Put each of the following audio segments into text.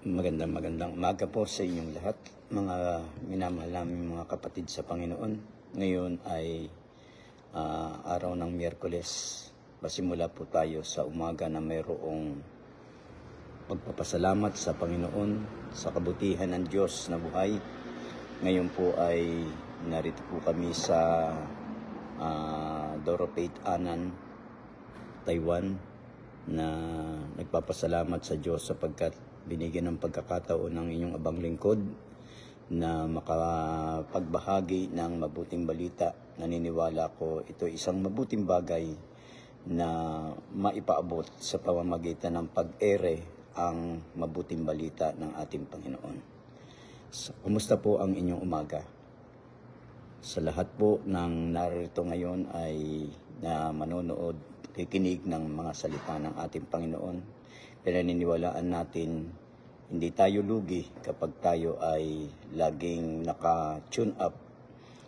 Magandang umaga po sa inyong lahat, mga minamahal namin mga kapatid sa Panginoon. Ngayon ay araw ng Miyerkules. Pasimula po tayo sa umaga na mayroong pagpapasalamat sa Panginoon sa kabutihan ng Diyos na buhay. Ngayon po ay narito po kami sa Doropate Anan, Taiwan, na nagpapasalamat sa Diyos sapagkat binigyan ng pagkakataon ng inyong abang lingkod na makapagbahagi ng mabuting balita. Naniniwala ko ito isang mabuting bagay na maipaabot sa pamamagitan ng pag-ere ang mabuting balita ng ating Panginoon. Kumusta po ang inyong umaga? Sa lahat po ng narito ngayon ay na manonood, kikinig ng mga salita ng ating Panginoon. Kaya naniniwalaan natin, hindi tayo lugi kapag tayo ay laging naka-tune up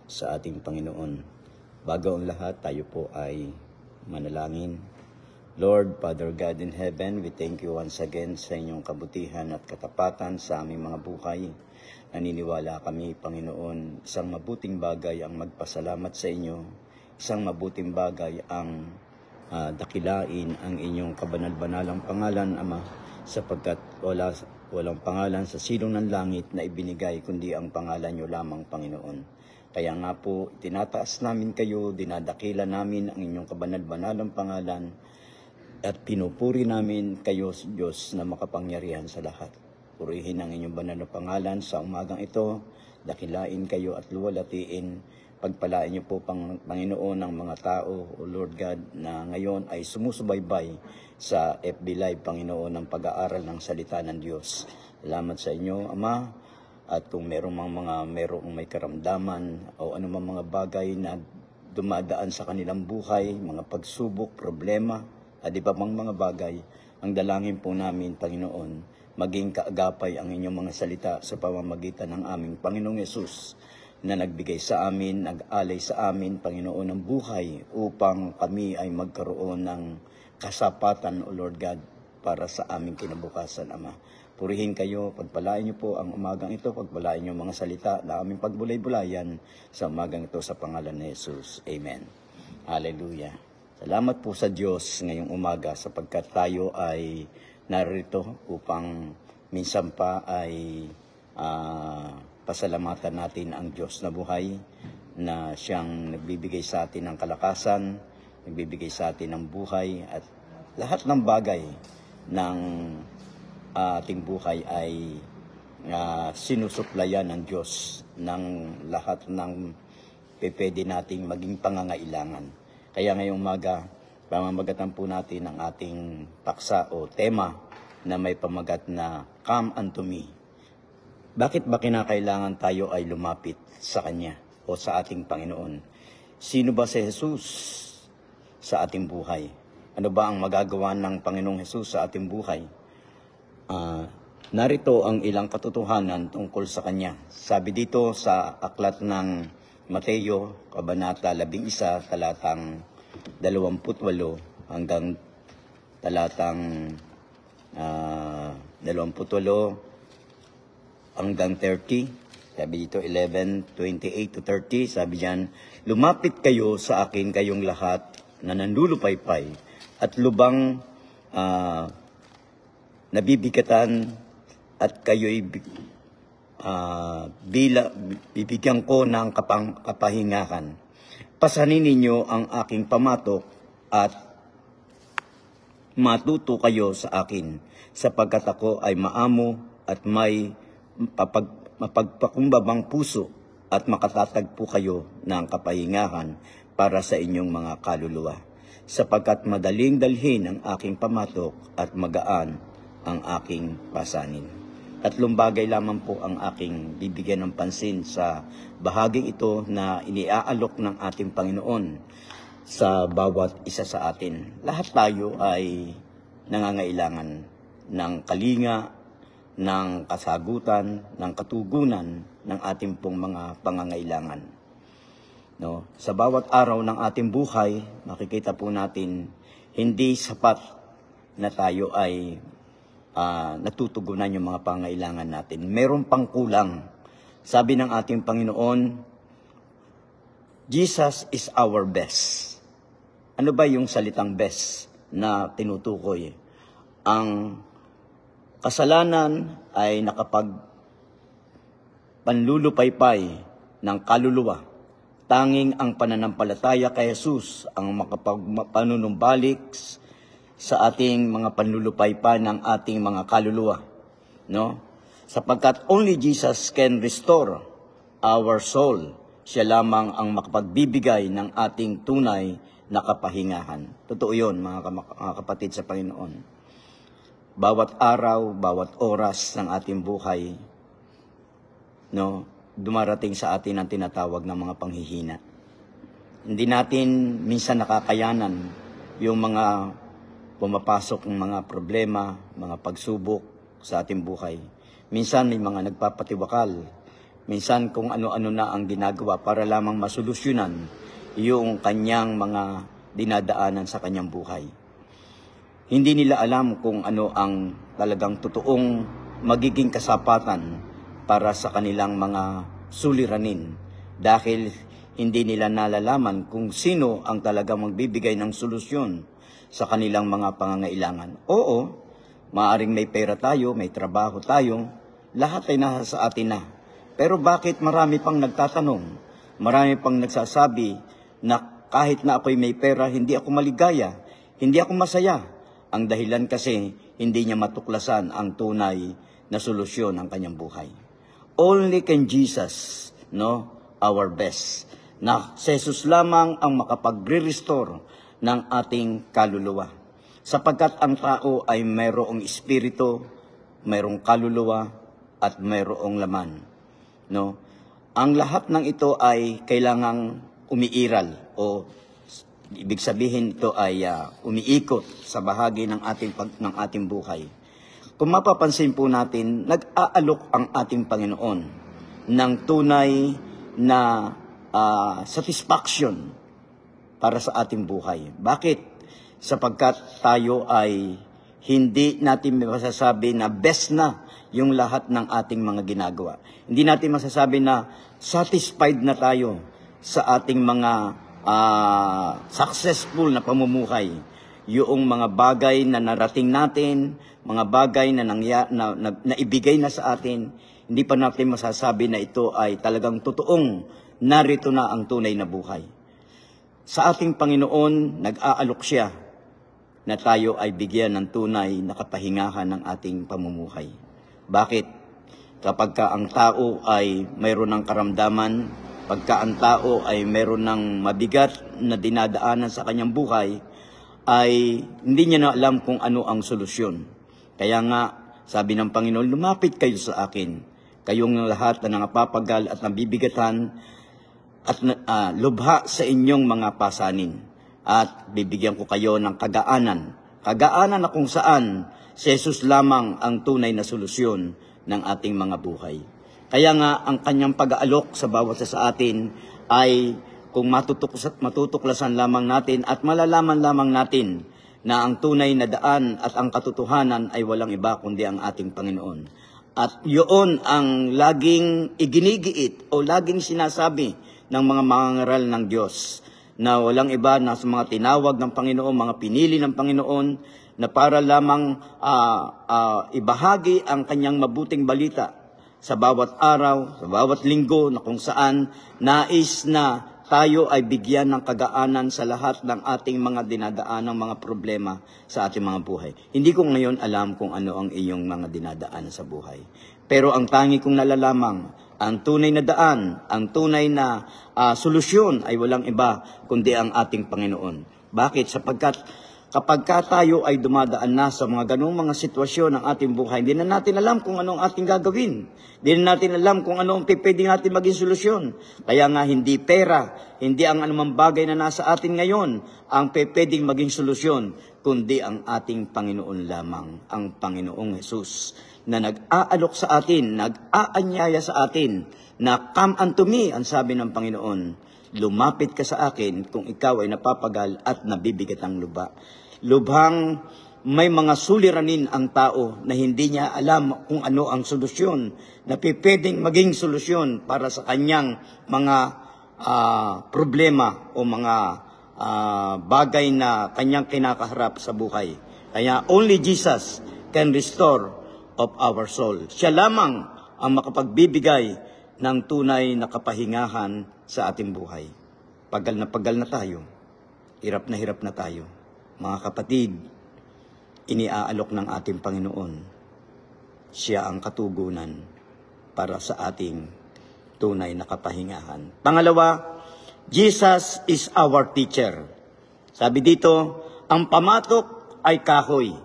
sa ating Panginoon. Bago ang lahat, tayo po ay manalangin. Lord, Father God in heaven, we thank you once again sa inyong kabutihan at katapatan sa aming mga buhay. Naniniwala kami, Panginoon, isang mabuting bagay ang magpasalamat sa inyo, isang mabuting bagay ang dakilain ang inyong kabanal-banalang pangalan, Ama, sapagkat walang pangalan sa silong ng langit na ibinigay kundi ang pangalan nyo lamang, Panginoon. Kaya nga po, tinataas namin kayo, dinadakila namin ang inyong kabanal-banalang pangalan at pinupuri namin kayo, Diyos, na makapangyarihan sa lahat. Purihin ang inyong banal na pangalan sa umagang ito, dakilain kayo at luwalatiin. Pagpalain niyo po, Panginoon, ng mga tao, O Lord God, na ngayon ay sumusubaybay sa FB Live, Panginoon, ng pag-aaral ng salita ng Diyos. Salamat sa inyo, Ama. At kung merong may karamdaman o anumang mga bagay na dumadaan sa kanilang buhay, mga pagsubok, problema, at iba pang mga bagay, ang dalangin po namin, Panginoon, maging kaagapay ang inyong mga salita sa pamamagitan ng aming Panginoong Yesus, na nagbigay sa amin, nag-alay sa amin, Panginoon, ng buhay upang kami ay magkaroon ng kasapatan, O Lord God, para sa aming kinabukasan, Ama. Purihin kayo, pagpalain niyo po ang umagang ito, pagpalain niyo mga salita na aming pagbulay-bulayan sa umagang ito sa pangalan ni Jesus. Amen. Hallelujah. Salamat po sa Diyos ngayong umaga sapagkat tayo ay narito upang minsan pa ay pasalamatan natin ang Diyos na buhay na siyang nagbibigay sa atin ng kalakasan, nagbibigay sa atin ng buhay at lahat ng bagay ng ating buhay ay sinusuplayan ng Diyos ng lahat ng pwede nating maging pangangailangan. Kaya ngayong umaga, pamamagatan po natin ang ating paksa o tema na may pamagat na Come unto me. Bakit ba kinakailangan tayo ay lumapit sa Kanya o sa ating Panginoon? Sino ba si Jesus sa ating buhay? Ano ba ang magagawa ng Panginoong Jesus sa ating buhay? Narito ang ilang katotohanan tungkol sa Kanya. Sabi dito sa aklat ng Mateo, Kabanata 11, talatang 28 hanggang talatang 28 hanggang 30, sabi dito 11:28 to 30, sabi diyan, lumapit kayo sa akin kayong lahat na nanlulupaypay at lubang nabibigatan at kayo'y bibigyan ko ng kapahingahan. Pasanin ninyo ang aking pamatok at matuto kayo sa akin, sapagkat ako ay maamo at may mapagpakumbabang puso at makatatagpo kayo ng kapahingahan para sa inyong mga kaluluwa. Sapagkat madaling dalhin ang aking pamatok at magaan ang aking pasanin. Tatlong bagay lamang po ang aking bibigyan ng pansin sa bahaging ito na iniaalok ng ating Panginoon sa bawat isa sa atin. Lahat tayo ay nangangailangan ng kalinga, ng kasagutan, ng katugunan ng ating pong mga pangangailangan. No? Sa bawat araw ng ating buhay, makikita po natin, hindi sapat na tayo ay natutugunan yung mga pangailangan natin. Meron pang kulang. Sabi ng ating Panginoon, Jesus is our best. Ano ba yung salitang best na tinutukoy? Ang kasalanan ay panlulupaypay ng kaluluwa. Tanging ang pananampalataya kay Jesus ang makapagpanunumbalik sa ating mga panlulupaypay ng ating mga kaluluwa. No? Sapagkat only Jesus can restore our soul. Siya lamang ang makapagbibigay ng ating tunay na kapahingahan. Totoo yun, mga kapatid sa Panginoon. Bawat araw, bawat oras ng ating buhay, no, dumarating sa atin ang tinatawag ng mga panghihina. Hindi natin minsan nakakayanan yung mga pumapasok ng mga problema, mga pagsubok sa ating buhay. Minsan may mga nagpapatiwakal. Minsan kung ano-ano na ang ginagawa para lamang masolusyonan yung kanyang mga dinadaanan sa kanyang buhay. Hindi nila alam kung ano ang talagang totoong magiging kasapatan para sa kanilang mga suliranin dahil hindi nila nalalaman kung sino ang talagang magbibigay ng solusyon sa kanilang mga pangangailangan. Oo, maaring may pera tayo, may trabaho tayo, lahat ay nasa sa atin na. Pero bakit marami pang nagtatanong? Marami pang nagsasabi na kahit na ako'y may pera, hindi ako maligaya, hindi ako masaya. Ang dahilan kasi hindi niya matuklasan ang tunay na solusyon ng kanyang buhay. Only can Jesus, no, our best. Na si Jesus lamang ang makapagre-restore ng ating kaluluwa. Sapagkat ang tao ay mayroong espiritu, mayroong kaluluwa, at mayroong laman. No? Ang lahat ng ito ay kailangang umiiral o ibig sabihin ito ay umiikot sa bahagi ng ating buhay. Kung mapapansin po natin, nag-aalok ang ating Panginoon ng tunay na satisfaction para sa ating buhay. Bakit? Sapagkat tayo ay hindi natin masasabi na best na yung lahat ng ating mga ginagawa. Hindi natin masasabi na satisfied na tayo sa ating mga successful na pamumuhay. Yung mga bagay na narating natin, mga bagay na naibigay na sa atin, hindi pa natin masasabi na ito ay talagang totoong narito na ang tunay na buhay. Sa ating Panginoon, nag-aalok siya na tayo ay bigyan ng tunay na kapahingahan ng ating pamumuhay. Bakit? Kapag ang tao ay mayroon ng karamdaman, pagka ang tao ay mayroon ng mabigat na dinadaanan sa kanyang buhay, ay hindi niya na alam kung ano ang solusyon. Kaya nga, sabi ng Panginoon, lumapit kayo sa akin. Kayong lahat na nangapapagal at nabibigatan at lubha sa inyong mga pasanin. At bibigyan ko kayo ng kagaanan. Kagaanan na kung saan si Jesus lamang ang tunay na solusyon ng ating mga buhay. Kaya nga, ang kanyang pag-aalok sa bawat sa atin ay kung matutuklasan lamang natin at malalaman lamang natin na ang tunay na daan at ang katotohanan ay walang iba kundi ang ating Panginoon. At yun ang laging iginigiit o laging sinasabi ng mga mangangaral ng Diyos na walang iba na sa mga tinawag ng Panginoon, mga pinili ng Panginoon na para lamang ibahagi ang kanyang mabuting balita sa bawat araw, sa bawat linggo na kung saan nais na tayo ay bigyan ng kagaanan sa lahat ng ating mga dinadaan ng mga problema sa ating mga buhay. Hindi ko ngayon alam kung ano ang iyong mga dinadaan sa buhay. Pero ang tangi kong nalalamang, ang tunay na daan, ang tunay na solusyon ay walang iba kundi ang ating Panginoon. Bakit? Sapagkat kapag tayo ay dumadaan na sa mga ganung mga sitwasyon ng ating buhay, hindi na natin alam kung anong ating gagawin. Hindi na natin alam kung ano ang pwede natin maging solusyon. Kaya nga hindi pera, hindi ang anumang bagay na nasa atin ngayon ang pwedeng maging solusyon, kundi ang ating Panginoon lamang, ang Panginoong Jesus, na nag-aalok sa atin, nag-aanyaya sa atin, na come unto me, ang sabi ng Panginoon, lumapit ka sa akin kung ikaw ay napapagal at nabibigat ang luba. Lubhang may mga suliranin ang tao na hindi niya alam kung ano ang solusyon, na pwedeng maging solusyon para sa kanyang mga problema o mga bagay na kanyang kinakaharap sa buhay. Kaya only Jesus can restore of our soul. Siya lamang ang makapagbibigay ng tunay na kapahingahan sa ating buhay. Pagal na tayo, hirap na tayo. Mga kapatid, iniaalok ng ating Panginoon, siya ang katugunan para sa ating tunay na kapahingahan. Pangalawa, Jesus is our teacher. Sabi dito, ang pamatok ay kahoy.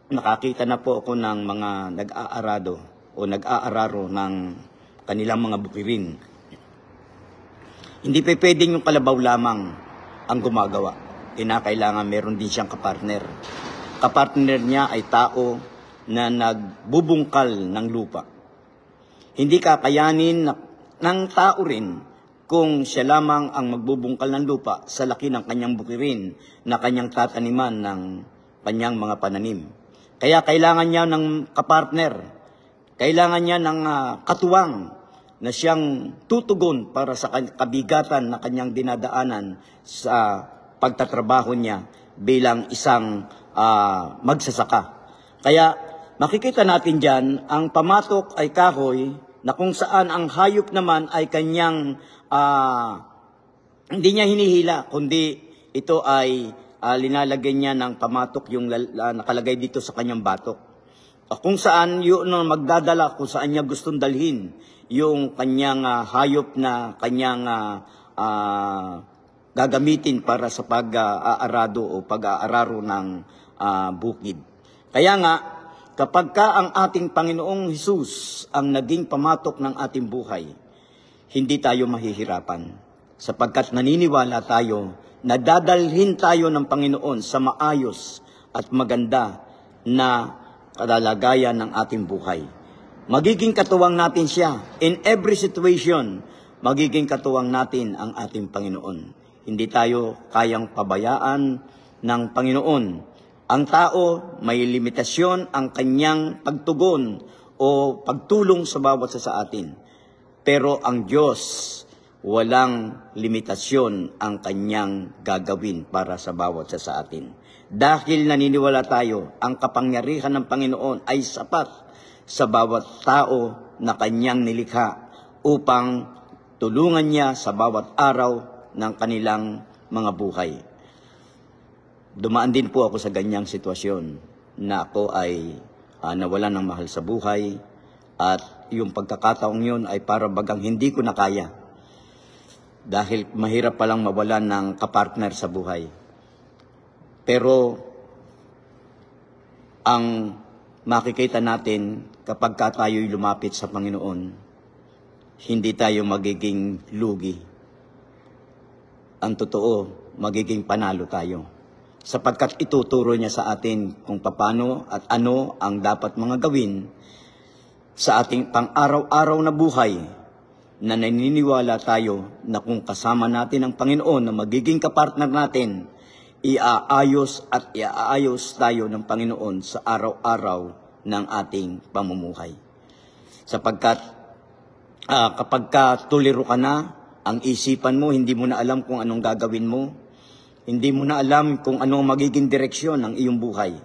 Nakakita na po ako ng mga nag-aararo ng kanilang mga bukirin. Hindi pa pwedeng yung kalabaw lamang ang gumagawa. Kinakailangan meron din siyang kapartner. Kapartner niya ay tao na nagbubungkal ng lupa. Hindi kakayanin ng tao rin kung siya lamang ang magbubungkal ng lupa sa laki ng kanyang bukirin na kanyang tataniman ng kanyang mga pananim. Kaya kailangan niya ng kapartner. Kailangan niya ng katuwang na siyang tutugon para sa kabigatan na kanyang dinadaanan sa pagtatrabaho niya bilang isang magsasaka. Kaya makikita natin dyan, ang pamatok ay kahoy na kung saan ang hayop naman ay kanyang hindi niya hinihila, kundi ito ay linalagay niya ng pamatok yung nakalagay dito sa kanyang batok. Kung saan yun magdadala, kung saan niya gustong dalhin yung kanyang hayop na kanyang gagamitin para sa pag-aarado o pag-aararo ng bukid. Kaya nga, kapag ka ang ating Panginoong Hesus ang naging pamatok ng ating buhay, hindi tayo mahihirapan. Sapagkat naniniwala tayo na dadalhin tayo ng Panginoon sa maayos at maganda na kalagayan ng ating buhay. Magiging katuwang natin siya. In every situation, magiging katuwang natin ang ating Panginoon. Hindi tayo kayang pabayaan ng Panginoon. Ang tao, may limitasyon ang kanyang pagtugon o pagtulong sa bawat sa atin. Pero ang Diyos, walang limitasyon ang kanyang gagawin para sa bawat sa atin. Dahil naniniwala tayo, ang kapangyarihan ng Panginoon ay sapat sa bawat tao na kanyang nilikha upang tulungan niya sa bawat araw ng kanilang mga buhay. Dumaan din po ako sa ganyang sitwasyon na ako ay nawalan ng mahal sa buhay at yung pagkakataong yun ay para bagang hindi ko na kaya. Dahil mahirap palang mawalan ng kapartner sa buhay. Pero ang makikita natin kapag tayo'y lumapit sa Panginoon, hindi tayo magiging lugi. Ang totoo, magiging panalo tayo. Sapagkat ituturo niya sa atin kung paano at ano ang dapat mga gawin sa ating pang-araw-araw na buhay, na naniniwala tayo na kung kasama natin ang Panginoon na magiging kapartner natin, iaayos tayo ng Panginoon sa araw-araw ng ating pamumuhay. Sapagkat kapag tuliro ka na, ang isipan mo, hindi mo na alam kung anong gagawin mo, hindi mo na alam kung anong magiging direksyon ng iyong buhay.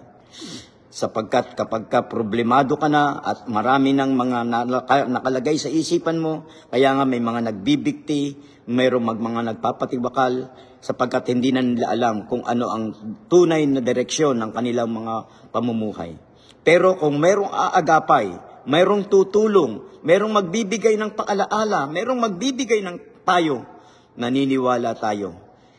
Sapagkat kapag problemado ka na at marami ng mga nakalagay sa isipan mo, kaya nga may mga nagbibikti, mayroong mga nagpapatibakal, sapagkat hindi na nila alam kung ano ang tunay na direksyon ng kanilang mga pamumuhay. Pero kung mayroong aagapay, mayroong tutulong, mayroong magbibigay ng paalaala, mayroong magbibigay ng payo, naniniwala tayo,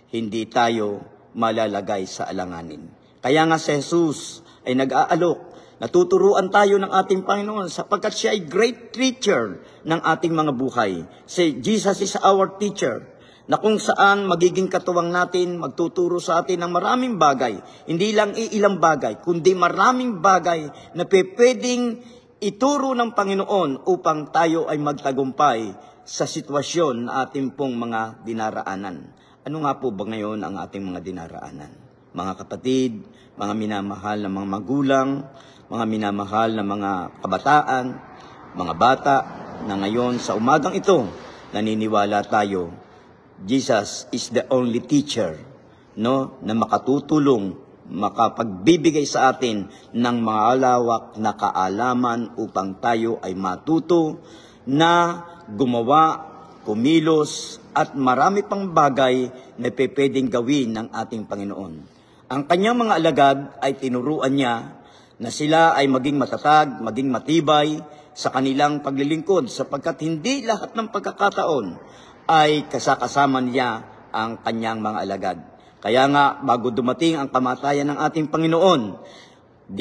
hindi tayo malalagay sa alanganin. Kaya nga si Jesus ay nag-aalok, natuturuan tayo ng ating Panginoon sapagkat siya ay great teacher ng ating mga buhay. Si Jesus is our teacher, na kung saan magiging katuwang natin, magtuturo sa atin ng maraming bagay, hindi lang ilang bagay, kundi maraming bagay na pwedeng ituro ng Panginoon upang tayo ay magtagumpay sa sitwasyon na ating pong mga dinaraanan. Ano nga po ba ngayon ang ating mga dinaraanan? mga kapatid, mga minamahal na mga magulang, mga minamahal na mga kabataan, mga bata, na ngayon sa umagang ito, naniniwala tayo, Jesus is the only teacher, no, na makatutulong, makapagbibigay sa atin ng malawak na kaalaman upang tayo ay matuto na gumawa, kumilos, at marami pang bagay na pwedeng gawin ng ating Panginoon. Ang kanyang mga alagad ay tinuruan niya na sila ay maging matatag, maging matibay sa kanilang paglilingkod sapagkat hindi lahat ng pagkakataon ay kasakasama niya ang kanyang mga alagad. Kaya nga, bago dumating ang kamatayan ng ating Panginoon,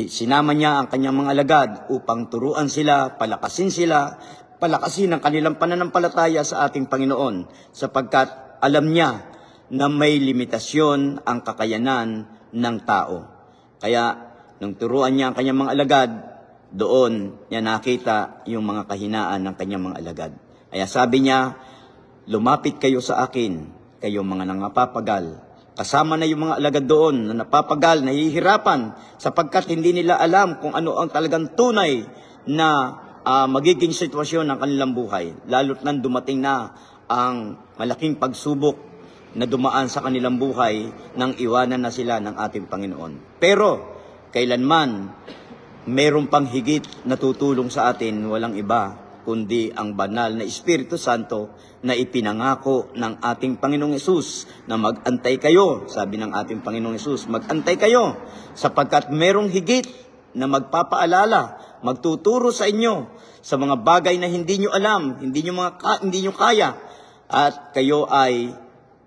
sinama niya ang kanyang mga alagad upang turuan sila, palakasin ang kanilang pananampalataya sa ating Panginoon sapagkat alam niya na may limitasyon ang kakayanan ng tao. Kaya, nung turuan niya ang kanyang mga alagad, doon niya nakita yung mga kahinaan ng kanyang mga alagad. Kaya sabi niya, lumapit kayo sa akin, kayo mga nangapapagal. Kasama na yung mga alagad doon na napapagal, nahihirapan, sapagkat hindi nila alam kung ano ang talagang tunay na magiging sitwasyon ng kanilang buhay. Lalo't nang dumating na ang malaking pagsubok na dumaan sa kanilang buhay nang iwanan na sila ng ating Panginoon. Pero, kailanman, meron pang higit na tutulong sa atin, walang iba, kundi ang banal na Espiritu Santo na ipinangako ng ating Panginoong Hesus na mag-antay kayo, sabi ng ating Panginoong Hesus, mag-antay kayo sapagkat merong higit na magpapaalala, magtuturo sa inyo sa mga bagay na hindi nyo alam, hindi nyo kaya, at kayo ay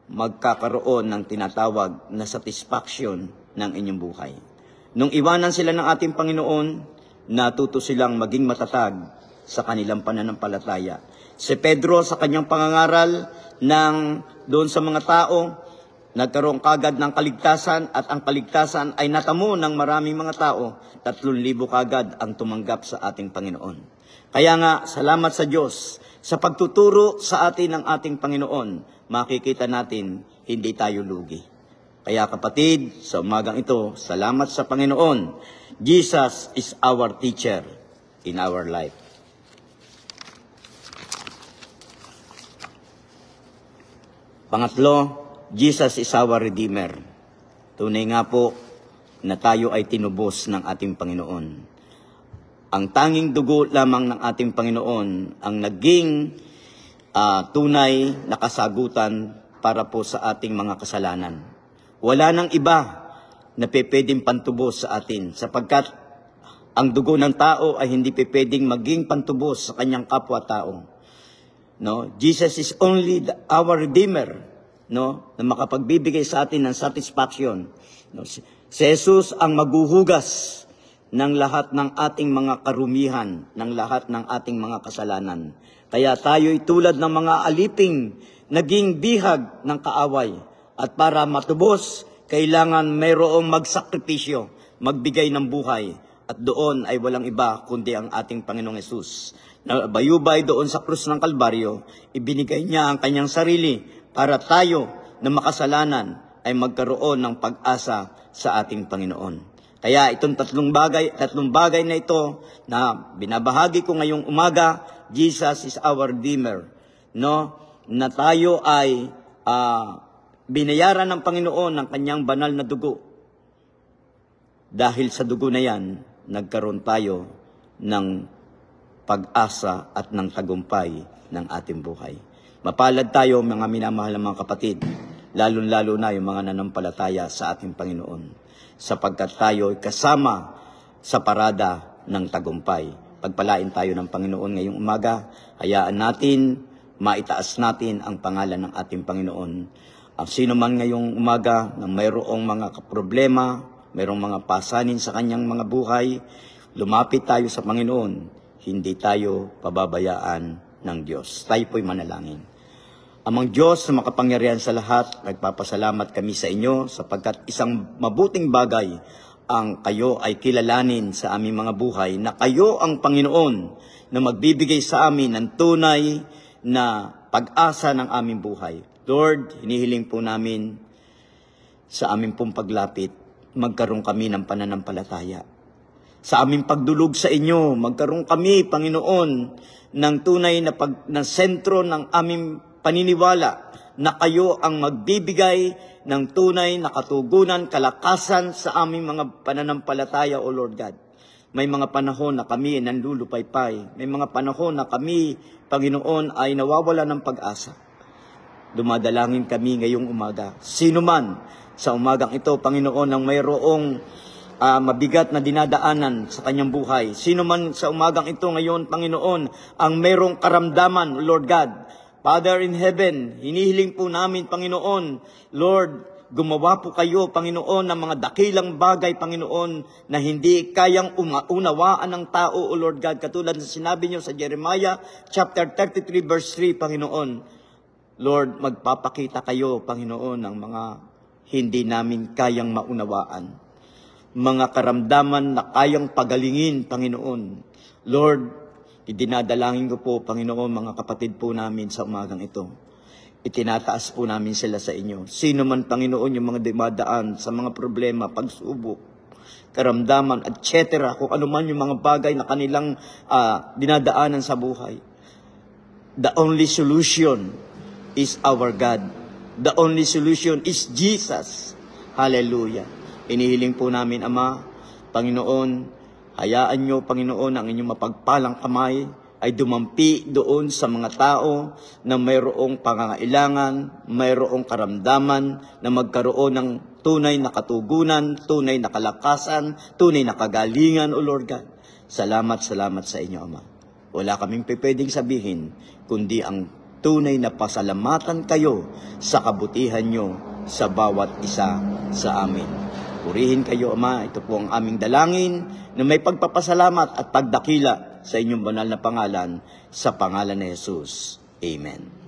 magkakaroon ng tinatawag na satisfaction ng inyong buhay. Nung iwanan sila ng ating Panginoon, natuto silang maging matatag sa kanilang pananampalataya. Si Pedro sa kanyang pangangaral doon sa mga tao, nagkaroon kagad ng kaligtasan at ang kaligtasan ay natamo ng maraming mga tao. 3,000 kagad ang tumanggap sa ating Panginoon. Kaya nga, salamat sa Diyos sa pagtuturo sa atin ng ating Panginoon. Makikita natin, hindi tayo lugi. Kaya kapatid, sa umagang ito, salamat sa Panginoon. Jesus is our teacher in our life. Pangatlo, Jesus is our Redeemer. Tunay nga po na tayo ay tinubos ng ating Panginoon. Ang tanging dugo lamang ng ating Panginoon ang naging tunay na kasagutan para po sa ating mga kasalanan. Wala nang iba na pwedeng pantubos sa atin sapagkat ang dugo ng tao ay hindi pwedeng maging pantubos sa kanyang kapwa-tao. No, Jesus is only our Redeemer, no, na makapagbibigay sa atin ng satisfaction. No, si Jesus ang maghuhugas ng lahat ng ating mga karumihan, ng lahat ng ating mga kasalanan. Kaya tayo'y tulad ng mga aliping naging bihag ng kaaway. At para matubos, kailangan mayroong magsakripisyo, magbigay ng buhay. At doon ay walang iba kundi ang ating Panginoong Hesus. Na bayubay doon sa krus ng Kalbaryo, ibinigay niya ang kanyang sarili para tayo na makasalanan ay magkaroon ng pag-asa sa ating Panginoon. Kaya itong tatlong bagay na ito na binabahagi ko ngayong umaga, Jesus is our Redeemer, no? Na tayo ay binayaran ng Panginoon ng kanyang banal na dugo. Dahil sa dugo na yan, nagkaroon tayo ng pag-asa at ng tagumpay ng ating buhay. Mapalad tayo mga minamahal na mga kapatid, lalong-lalo na yung mga nanampalataya sa ating Panginoon, sapagkat tayo ay kasama sa parada ng tagumpay. Pagpalain tayo ng Panginoon ngayong umaga, hayaan natin, maitaas natin ang pangalan ng ating Panginoon. Sino man ngayong umaga na mayroong mga problema, mayroong mga pasanin sa kanyang mga buhay, lumapit tayo sa Panginoon. Hindi tayo pababayaan ng Diyos. Tayo po'y manalangin. Amang Diyos na makapangyarihan sa lahat, nagpapasalamat kami sa inyo sapagkat isang mabuting bagay ang kayo ay kilalanin sa aming mga buhay na kayo ang Panginoon na magbibigay sa amin ng tunay na pag-asa ng aming buhay. Lord, hinihiling po namin sa aming pong paglapit, magkaroon kami ng pananampalataya. Sa aming pagdulog sa inyo, magkaroon kami, Panginoon, ng tunay na sentro ng aming paniniwala na kayo ang magbibigay ng tunay na katugunan, kalakasan sa aming mga pananampalataya, O Lord God. May mga panahon na kami nanlulupaypay. May mga panahon na kami, Panginoon, ay nawawala ng pag-asa. Dumadalangin kami ngayong umaga. Sino man sa umagang ito, Panginoon, ang mayroong mabigat na dinadaanan sa kanyang buhay. Sino man sa umagang ito ngayon, Panginoon, ang mayroong karamdaman, Lord God. Father in heaven, hinihiling po namin, Panginoon, Lord, gumawa po kayo, Panginoon, ng mga dakilang bagay, Panginoon, na hindi kayang unawaan ng tao, O Lord God. Katulad na sinabi niyo sa Jeremiah chapter 33 verse 3, Panginoon. Lord, magpapakita kayo, Panginoon, ng mga hindi namin kayang maunawaan. Mga karamdaman na kayang pagalingin, Panginoon. Lord, idinadalangin ko po, Panginoon, mga kapatid po namin sa umagang ito. Itinataas po namin sila sa inyo. Sino man, Panginoon, yung mga dumadaan sa mga problema, pagsubok, karamdaman, etc. Kung ano man yung mga bagay na kanilang dinadaanan sa buhay. The only solution is our God. The only solution is Jesus. Hallelujah. Inihiling po namin, Ama, Panginoon, hayaan nyo, Panginoon, ang inyong mapagpalang kamay ay dumampi doon sa mga tao na mayroong pangangailangan, mayroong karamdaman, na magkaroon ng tunay na katugunan, tunay na kalakasan, tunay na kagalingan, O Lord God. Salamat sa inyo, Ama. Wala kaming pwedeng sabihin, kundi ang tunay na pasalamatan kayo sa kabutihan nyo sa bawat isa sa amin. Purihin kayo, Ama. Ito po ang aming dalangin na may pagpapasalamat at pagdakila sa inyong banal na pangalan, sa pangalan ni Jesus. Amen.